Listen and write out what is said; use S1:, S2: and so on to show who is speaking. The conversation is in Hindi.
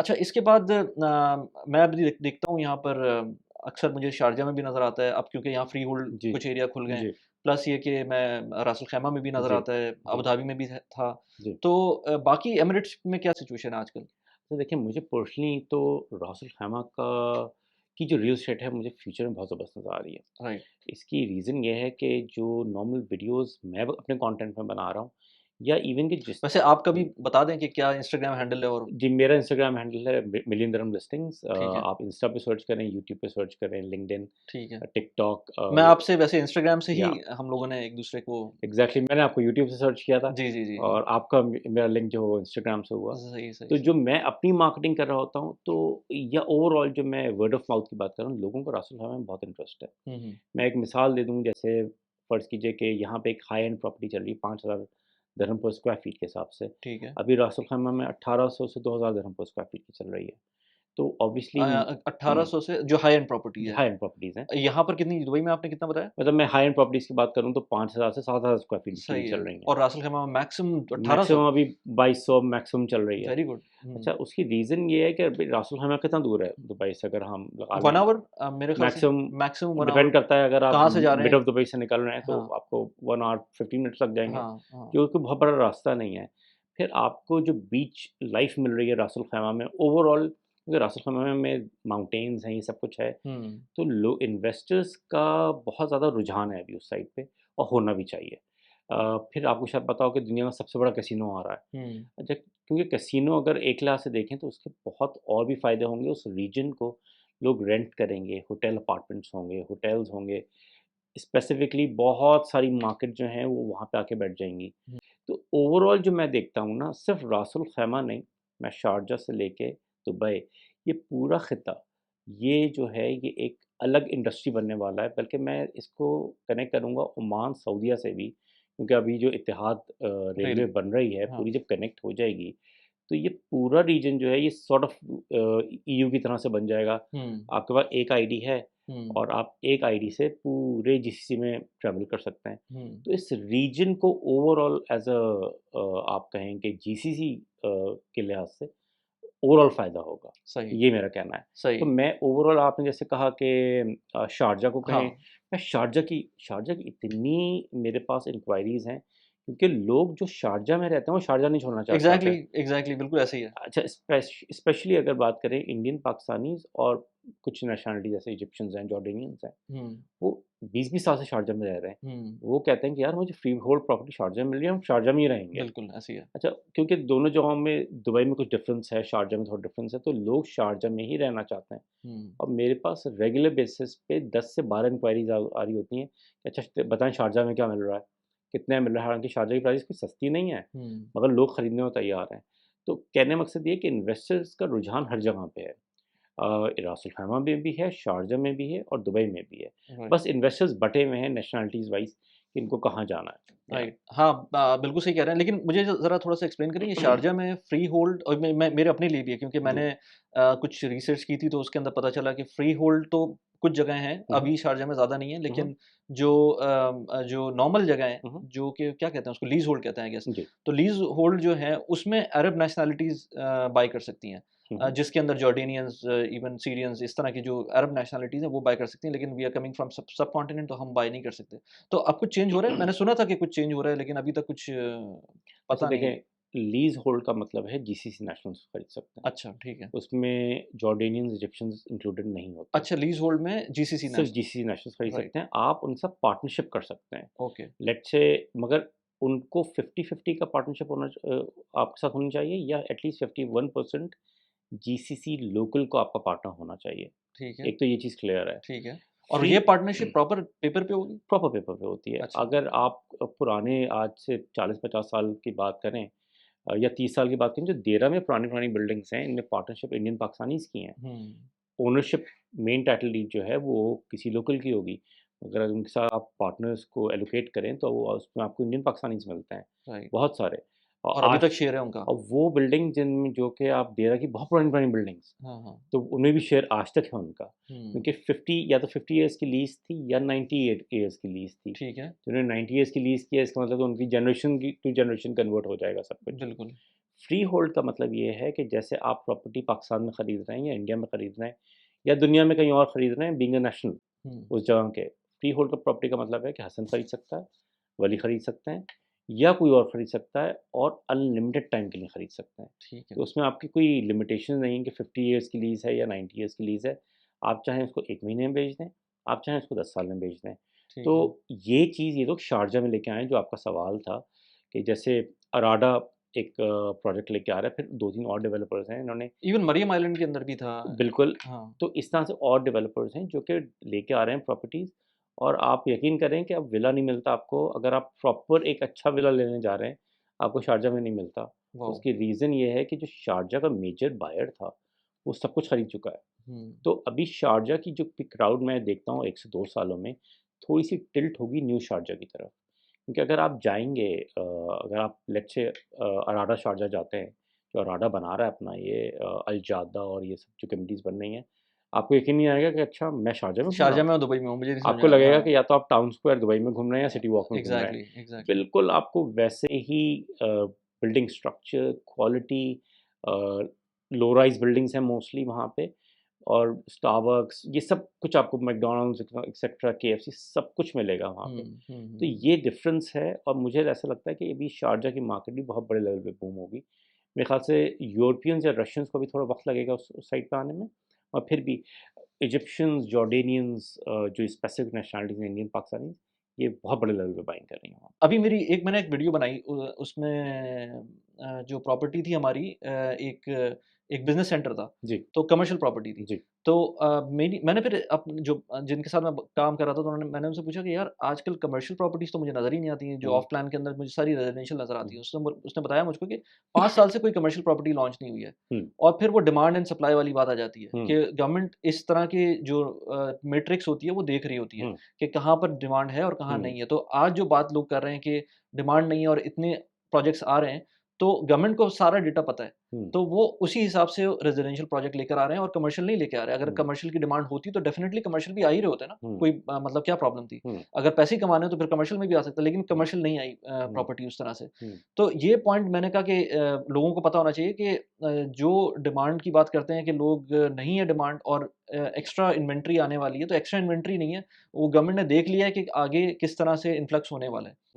S1: अच्छा इसके बाद मैं अभी देखता हूँ यहाँ पर अक्सर मुझे शारजाह में भी नज़र आता है अब क्योंकि यहाँ फ्री होल्ड
S2: जी,
S1: कुछ एरिया खुल गए हैं।
S2: जी,
S1: प्लस ये कि मैं रास अल खैमा में भी नज़र
S2: जी,
S1: आता है,
S2: जी,
S1: अबू धाबी में भी था।
S2: जी।
S1: तो बाकी एमिरेट्स में क्या सिचुएशन है आजकल?
S2: तो देखिए मुझे पर्सनली तो रास अल खैमा का की जो रियल एस्टेट है मुझे फ्यूचर में बहुत ज़बरदस्त नज़र आ रही है।
S1: राइट,
S2: इसकी रीज़न ये है कि जो नॉर्मल वीडियोज़ मैं अपने कंटेंट में बना रहा हूँ या इवन कि जिस
S1: वैसे आप कभी बता दें कि क्या इंस्टाग्राम हैंडल है और
S2: जी, मेरा इंस्टाग्राम हैंडल है मिलियन दिरहम लिस्टिंग्स।
S1: ठीक है,
S2: आप इंस्टा पे सर्च करें, यूट्यूब पे सर्च करें, लिंक्डइन,
S1: ठीक है।
S2: टिकटॉक
S1: मैं आपसे वैसे इंस्टाग्राम से ही
S2: या
S1: हम लोगों ने एक-दूसरे को
S2: एग्ज़ैक्टली मैंने आपको यूट्यूब से सर्च किया था
S1: जी, जी, जी, जी।
S2: और आपका मेरा लिंक जो है वो इंस्टाग्राम से हुआ।
S1: सही, सही,
S2: तो
S1: सही।
S2: जो मैं अपनी मार्केटिंग कर रहा होता हूँ तो या ओवरऑल जो मैं वर्ड ऑफ माउथ की बात कर रहा हूँ, लोगों को रास अल खैमा में बहुत इंटरेस्ट है।
S1: हुँ, हुँ।
S2: मैं एक मिसाल दे दूँ जैसे फ़र्ज़ कीजिए कि यहाँ पे एक हाई एंड प्रॉपर्टी चल रही है 5,000 दिरहम पर स्क्वायर फीट के हिसाब से।
S1: ठीक है।
S2: अभी रास अल खैमा में 1800 से 2,000 दिरहम पर स्क्वायर फीट की चल रही है। तो ऑब्वियसली
S1: 1800 से जो हाई एंड प्रॉपर्टी है।
S2: हाई एंड प्रॉपर्टीज़ हैं।
S1: यहाँ पर कितनी दुबई में आपने कितना बताया?
S2: मतलब मैं हाई एंड प्रॉपर्टीज़ की बात करूँ तो 5,000 से 7,000 स्क्वायर फीट की
S1: सही
S2: चल
S1: है
S2: रही हैं।
S1: और रास अल खैमा में मैक्सिमम 1800?
S2: मैक्सिमम अभी 2200 मैक्सिमम चल रही है।
S1: Very good. हुँ।
S2: अच्छा उसकी रीज़न ये है कि अभी रास अल खैमा कितना दूर है दुबई से अगर हम लगा
S1: 1
S2: लें
S1: आवर मेरे ख़्याल से मैक्सिमम
S2: मैक्सिमम
S1: 1 आवर
S2: डिपेंड करता है अगर आप
S1: कहाँ से जा रहे
S2: मिड
S1: हैं?
S2: ऑफ दुबई से निकल रहे हैं तो
S1: हाँ,
S2: आपको 1 आवर 15 मिनट्स लग जाएँगे,
S1: हाँ, हाँ।
S2: क्योंकि बहुत बड़ा रास्ता नहीं है। फिर आपको जो बीच लाइफ़ मिल रही है रास अल खैमा में ओवरऑल क्योंकि रास अल खैमा में माउंटेन्स हैं, ये सब कुछ है,
S1: हुँ,
S2: तो लो इन्वेस्टर्स का बहुत ज़्यादा रुझान है अभी उस साइड पे और होना भी चाहिए। फिर आपको शायद पता हो कि दुनिया का सबसे बड़ा कैसीनो आ रहा है।
S1: हुँ,
S2: अच्छा क्योंकि कैसीनो अगर एक लिहाज़ से देखें तो उसके बहुत और भी फ़ायदे होंगे, उस रीजन को लोग रेंट करेंगे, होटल अपार्टमेंट्स होंगे, होटल्स होंगे, स्पेसिफ़िकली बहुत सारी मार्केट जो हैं वो वहाँ पे आके बैठ जाएँगी।
S1: हुँ।
S2: तो ओवरऑल जो मैं देखता हूँ ना सिर्फ़ रास अल खैमा नहीं, मैं शारजाह से लेके दुबई, ये पूरा खित्ता, ये जो है ये एक अलग इंडस्ट्री बनने वाला है, बल्कि मैं इसको कनेक्ट करूँगा ओमान, सऊदीया से भी, क्योंकि अभी जो इत्तेहाद
S1: रेल
S2: रेलवे बन रही है,
S1: हाँ।
S2: पूरी जब कनेक्ट हो जाएगी, तो ये पूरा रीजन जो है ये सॉर्ट ऑफ ईयू की तरह से बन जाएगा।
S1: हुँ,
S2: आपके पास एक आईडी है
S1: हुँ,
S2: और आप एक आईडी से पूरे जीसीसी में ट्रैवल कर सकते हैं।
S1: हुँ।
S2: तो इस रीजन को ओवरऑल एज़ आप कहें कि जीसीसी के लिहाज से ओवरऑल फ़ायदा होगा,
S1: सही,
S2: ये मेरा कहना है। तो
S1: सही।
S2: मैं ओवरऑल आपने जैसे कहा कि शारजाह को कहें,
S1: हाँ।
S2: मैं शारजाह की इतनी मेरे पास इंक्वायरीज़ हैं, क्योंकि लोग जो शारजाह में रहते हैं, वो शारजाह नहीं छोड़ना चाहते
S1: एग्ज़ैक्टली,
S2: हैं।
S1: एग्ज़ैक्टली बिल्कुल ऐसे ही है।
S2: अच्छा स्पेशली अगर बात करें इंडियन पाकिस्तानीज़ और कुछ नेशनैलिटी जैसे इजिप्शियंस हैं, जॉर्डनियंस हैं,
S1: हुँ,
S2: वो 20-20 साल से शारजाह में रह रहे हैं।
S1: हुँ।
S2: वो कहते हैं कि यार मुझे फ्री होल्ड प्रॉपर्टी शारजाह में मिल रही है, हम शारजाह में ही रहेंगे।
S1: बिल्कुल ऐसे ही है।
S2: अच्छा, क्योंकि दोनों जगहों में दुबई में कुछ डिफ़रेंस है, शारजाह में थोड़ा डिफ़रेंस है, तो लोग शारजाह में ही रहना चाहते हैं।
S1: हुँ,
S2: और मेरे पास रेगुलर बेसिस पे 10 से 12 इंक्वायरीज़ आ रही होती हैं कि अच्छा बताएँ शारजाह में क्या मिल रहा है? कितने में मिल रहा है? हालाँकि शारजाह की प्राइस कोई सस्ती नहीं है,
S1: हुँ।
S2: मगर लोग खरीदने को तैयार हैं। तो कहने का मकसद ये है कि इन्वेस्टर्स का रुझान हर जगह पे है। रास अल खैमा में भी है, शारजाह में भी है और दुबई में भी है।
S1: राइट,
S2: बस इन्वेस्टर्स बँटे हुए हैं नेशनैलिटीज़ वाइज़ कि इनको कहाँ जाना है। या
S1: राइट। हाँ, बिल्कुल सही कह रहे हैं, लेकिन मुझे ज़रा थोड़ा-सा एक्सप्लेन करें, ये शारजाह में फ्री होल्ड और मैं मेरे अपने लिए भी है क्योंकि
S2: जी।
S1: मैंने कुछ रिसर्च की थी, तो उसके अंदर पता चला कि फ्री होल्ड तो कुछ जगह हैं,
S2: हुँ, हुँ।
S1: अभी शारजाह में ज़्यादा नहीं है,
S2: हुँ, हुँ।
S1: लेकिन जो नॉर्मल जगह हैं,
S2: हुँ, हुँ।
S1: जो कि क्या कहते हैं उसको लीज़ होल्ड कहते हैं आई गेस।
S2: जी।
S1: तो लीज़ होल्ड जो है, उसमें अरब नेशनैलिटीज़ बाय कर सकती हैं।
S2: हुँ, हुँ।
S1: जिसके अंदर जॉर्डेनियंस, इवन सीरियंस इस तरह की जो अरब नेशनैलिटीज़ हैं, वो बाय कर सकती हैं, लेकिन we are coming from subcontinent तो हम बाय नहीं कर सकते। तो अब कुछ चेंज हो रहा है? मैंने सुना था कि कुछ चेंज हो रहा है, लेकिन अभी तक कुछ
S2: अच्छा
S1: पता नहीं है।
S2: देखें, लीज़ होल्ड का मतलब है जीसीसी नेशनल्स खरीद सकते हैं।
S1: अच्छा, ठीक है।
S2: उसमें जॉर्डेनियंस, इजिप्शियंस इंक्लूडेड नहीं होते।
S1: अच्छा, लीज़ होल्ड में जीसीसी
S2: सिर्फ़
S1: नेशनल
S2: जीसीसी नेशनल्स खरीद
S1: राइट,
S2: सकते हैं। आप उनसे पार्टनरशिप कर सकते हैं।
S1: ओके।
S2: लेट्स से मगर उनको 50-50 का पार्टनरशिप आपके साथ होनी चाहिए या एटलीस्ट 51% जीसीसी लोकल को आपका पार्टनर होना चाहिए।
S1: ठीक है,
S2: एक तो ये चीज़ क्लियर है।
S1: ठीक है। और
S2: फ्री
S1: ये पार्टनरशिप प्रॉपर पेपर पे होगी?
S2: प्रॉपर पेपर पे होती है।
S1: अच्छा,
S2: अगर आप पुराने आज से 40-50 साल की बात करें या 30 साल की बात करें, जो देरा में पुरानी-पुरानी बिल्डिंग्स हैं, इनमें पार्टनरशिप इंडियन पाकिस्तानीज़ की हैं।
S1: हुँ,
S2: ओनरशिप मेन टाइटल डीड जो है वो किसी लोकल की होगी। अगर उनके साथ आप पार्टनर्स को एलोकेट करें तो वो उसमें आपको इंडियन पाकिस्तानीज़ मिलते हैं,
S1: राइट
S2: बहुत सारे। और
S1: और अभी तक
S2: आज
S1: शेयर है उनका?
S2: और वो बिल्डिंग जिनमें जो कि आप देरा की बहुत पुरानी-पुरानी बिल्डिंग्स,
S1: हाँ, हाँ।
S2: तो उनमें भी शेयर आज तक है उनका।
S1: हुँ,
S2: क्योंकि 50 या तो 50 इयर्स की लीज़ थी या 98 इयर्स की लीज़ थी।
S1: ठीक है,
S2: जिन्होंने 90 इयर्स की लीज़ किया इसका मतलब तो उनकी जनरेशन की टू जनरेशन कन्वर्ट हो जाएगा सब कुछ।
S1: बिल्कुल।
S2: फ्री होल्ड का मतलब ये है कि जैसे आप प्रॉपर्टी पाकिस्तान में ख़रीद रहे हैं या इंडिया में ख़रीद रहे हैं या दुनिया में कहीं और ख़रीद रहे हैं बीइंग अ नेशनल
S1: हुँ,
S2: उस जगह के। फ्री होल्ड का प्रॉपर्टी का मतलब है कि हसन खरीद सकता है, वली खरीद सकते हैं या कोई और खरीद सकता है और अनलिमिटेड टाइम के लिए खरीद सकते हैं।
S1: ठीक है,
S2: तो उसमें आपकी कोई लिमिटेशन नहीं है कि 50 इयर्स की लीज़ है या 90 इयर्स की लीज़ है। आप चाहें उसको 1 महीने में बेच दें, आप चाहें उसको 10 साल में बेच दें।
S1: ठीक
S2: तो
S1: है।
S2: ये चीज़ ये लोग शारजा में लेके आए हैं, जो आपका सवाल था कि जैसे अराडा एक प्रोजेक्ट लेके आ रहा है, फिर 2-3 और डेवलपर्स हैं इन्होंने
S1: इवन मरियम आइलैंड के अंदर भी था।
S2: बिल्कुल।
S1: हाँ,
S2: तो इस तरह से और डेवलपर्स हैं जो कि लेके आ रहे हैं प्रॉपर्टीज़ और आप यकीन करें कि अब विला नहीं मिलता आपको, अगर आप प्रॉपर एक अच्छा विला लेने जा रहे हैं, आपको शारजा में नहीं मिलता।
S1: वाओ!
S2: उसकी रीज़न ये है कि जो शारजा का मेजर बायर था, वो सब कुछ खरीद चुका है।
S1: हुँ,
S2: तो अभी शारजा की जो क्राउड मैं देखता हूँ 1 से 2 सालों में, थोड़ी-सी टिल्ट होगी न्यू शारजा की तरफ। क्योंकि अगर आप जाएँगे अगर आप लेट्स से अराडा शारजा जाते हैं, जो अराडा बना रहा है अपना ये अल जादा और ये सब जो कम्युनिटीज़ बन रही हैं, आपको यकीन नहीं आएगा कि अच्छा मैं शारजा में घूम रहा
S1: शारजा
S2: हूँ।
S1: में और दुबई में हूँ, मुझे नहीं समझ में
S2: आपको
S1: आ रहा।
S2: लगेगा
S1: हाँ,
S2: कि या तो आप टाउन स्क्वायर दुबई में घूम रहे हैं या सिटी वॉक में घूम रहे हैं।
S1: Exactly, exactly.
S2: बिल्कुल आपको वैसे ही बिल्डिंग स्ट्रक्चर, क्वालिटी अ, लो राइज़ बिल्डिंग्स हैं मोस्टली वहाँ पे और स्टारबक्स ये सब कुछ आपको मैकडॉनल्ड्स एक्सेट्रा केएफसी सब कुछ मिलेगा वहाँ
S1: हुँ,
S2: पे।
S1: हुँ,
S2: तो
S1: हुँ।
S2: ये डिफ़रेंस है और मुझे ऐसा लगता है कि अभी शारजा की मार्केट भी बहुत बड़े लेवल पे बूम होगी। मेरे ख़्याल से यूरोपियंस या रशियंस को भी थोड़ा वक़्त लगेगा उस साइड पे आने में और फिर भी इजिप्शियन्स, जॉर्डेनियंस जो स्पेसिफिक नेशनैलिटीज़ हैं इंडियन, पाकिस्तानी, ये बहुत बड़े लेवल पे बाइंग कर रही हैं वहाँ।
S1: अभी मेरी मैंने एक वीडियो बनाई उसमें जो प्रॉपर्टी थी हमारी एक एक बिज़नेस सेंटर था,
S2: जी,
S1: तो कमर्शियल प्रॉपर्टी थी।
S2: जी।
S1: तो मैंने फिर जिनके साथ मैं काम कर रहा था तो मैंने उनसे पूछा कि यार आजकल कमर्शियल प्रॉपर्टीज़ तो मुझे नज़र ही नहीं आती हैं, जो
S2: हुँ,
S1: ऑफ प्लान के अंदर मुझे सारी रेज़िडेंशियल नज़र आती
S2: हुँ,
S1: हैं। उसने बताया मुझको कि 5 साल से कोई कमर्शियल प्रॉपर्टी लॉन्च नहीं हुई है।
S2: हुँ,
S1: और फिर वो डिमांड एंड सप्लाई वाली बात आ जाती है
S2: हुँ,
S1: कि गवर्नमेंट इस तरह की जो मैट्रिक्स होती है वो देख रही होती है
S2: हुँ,
S1: कि कहाँ पर डिमांड है और कहाँ
S2: हुँ,
S1: नहीं है। तो आज जो बात लोग कर रहे हैं कि डिमांड नहीं है और इतने प्रोजेक्ट्स आ रहे हैं, तो गवर्नमेंट को सारा डेटा पता है।
S2: हुँ,
S1: तो वो उसी हिसाब से रेज़िडेंशियल प्रोजेक्ट लेकर आ रहे हैं और कमर्शियल नहीं लेके आ रहे हैं। अगर
S2: हुँ,
S1: कमर्शियल की डिमांड होती तो डेफ़िनिटली कमर्शियल भी आ ही रहे होते ना,
S2: हुँ,
S1: कोई मतलब क्या प्रॉब्लम थी?
S2: हुँ,
S1: अगर पैसे ही कमाने हैं तो फिर कमर्शियल में भी आ सकता है, लेकिन
S2: हुँ,
S1: कमर्शियल नहीं आई
S2: हुँ,
S1: प्रॉपर्टी उस तरह से।
S2: हुँ,
S1: तो ये पॉइंट मैंने कहा कि लोगों को पता होना चाहिए कि जो डिमांड की बात करते हैं कि लोग नहीं है डिमांड और एक्स्ट्रा इन्वेंटरी आने वाली है, तो एक्स्ट्रा इन्वेंटरी नहीं है, वो गवर्नमेंट ने देख लिया है कि आगे किस तरह से इन्फ्लक्स होने वाला है।